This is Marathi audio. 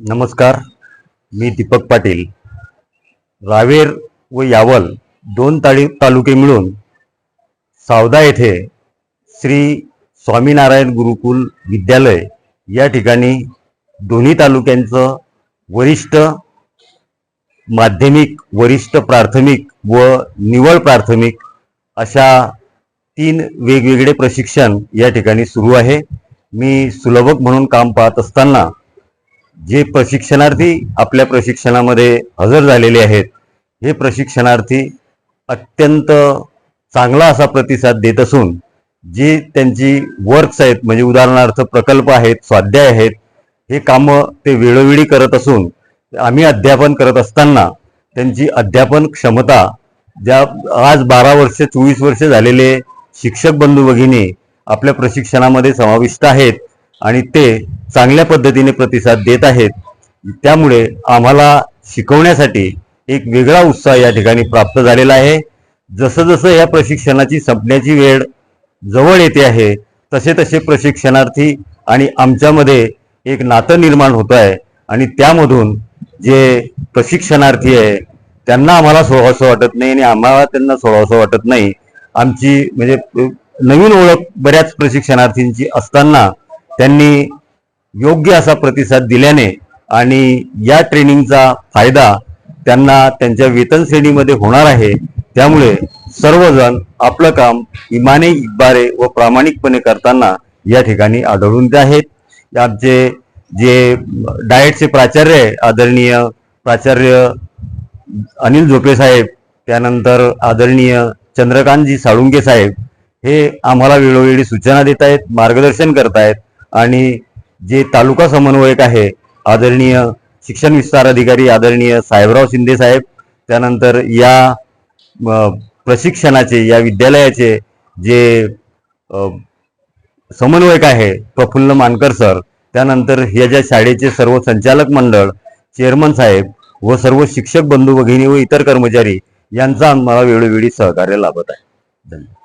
नमस्कार. मी दीपक पाटील. रावेर व यावल दोन तालुके मिळून सावदा येथे श्री स्वामीनारायण गुरुकुल विद्यालय या ठिकाणी दोन्ही तालुक्यांचं वरिष्ठ माध्यमिक, वरिष्ठ प्राथमिक व निवळ प्राथमिक अशा 3 वेगवेगळे प्रशिक्षण या ठिकाणी सुरू आहे. मी सुलभक म्हणून काम पाहत असताना जे प्रशिक्षणार्थी आपल्या प्रशिक्षणामध्ये हजर झालेले आहेत, हे प्रशिक्षणार्थी अत्यंत चांगला असा प्रतिसाद देत असून जे त्यांची वर्क्स आहेत, म्हणजे उदाहरणार्थ प्रकल्प आहेत, स्वाध्याय आहेत, हे कामं ते वेळोवेळी करत असून आम्ही अध्यापन करत असताना त्यांची अध्यापन क्षमता, ज्या आज 12 वर्ष 24 वर्ष झालेले शिक्षक बंधू भगिनी आपल्या प्रशिक्षणामध्ये समाविष्ट आहेत आणि ते चांगल्या पद्धतीने प्रतिसाद देत आहेत. त्यामुळे आम्हाला शिकवण्यासाठी एक वेगळा उत्साह या ठिकाणी प्राप्त झालेला आहे. जसं जसं या प्रशिक्षणाची संपण्याची वेळ जवळ येते आहे, तसे तसे प्रशिक्षणार्थी आणि आमच्यामध्ये एक नातं निर्माण होत आहे आणि त्यामधून जे प्रशिक्षणार्थी आहे त्यांना आम्हाला सोडावंसं वाटत नाही आणि आम्हाला त्यांना सोडावंसं वाटत नाही. आमची म्हणजे नवीन ओळख बऱ्याच प्रशिक्षणार्थींची असताना त्यांनी योग्य असा प्रतिसाद दिल्याने आणि या ट्रेनिंगचा फायदा त्यांना त्यांच्या वेतन श्रेणीमध्ये होणार आहे. त्यामुळे सर्वजण आपलं काम इमाने इतबारे व प्रामाणिकपणे करताना या ठिकाणी आढळून येत आहेत. आमचे जे डाएटचे प्राचार्य आहे, आदरणीय प्राचार्य अनिल झोपे साहेब, त्यानंतर आदरणीय चंद्रकांतजी साळुंके साहेब, हे आम्हाला वेळोवेळी सूचना देत आहेत, मार्गदर्शन करत आहेत. आणि जे तालुका समन्वयक आहे, आदरणीय शिक्षण विस्तार अधिकारी आदरणीय साहेबराव शिंदे साहेब, त्यानंतर या प्रशिक्षणाचे, या विद्यालयाचे जे समन्वयक आहे प्रफुल्ल मानकर सर, त्यानंतर ह्या ज्या शाळेचे सर्व संचालक मंडळ, चेअरमन साहेब व सर्व शिक्षक बंधू भगिनी व इतर कर्मचारी यांचा आम्हाला वेळोवेळी सहकार्य लाभत आहे. धन्यवाद.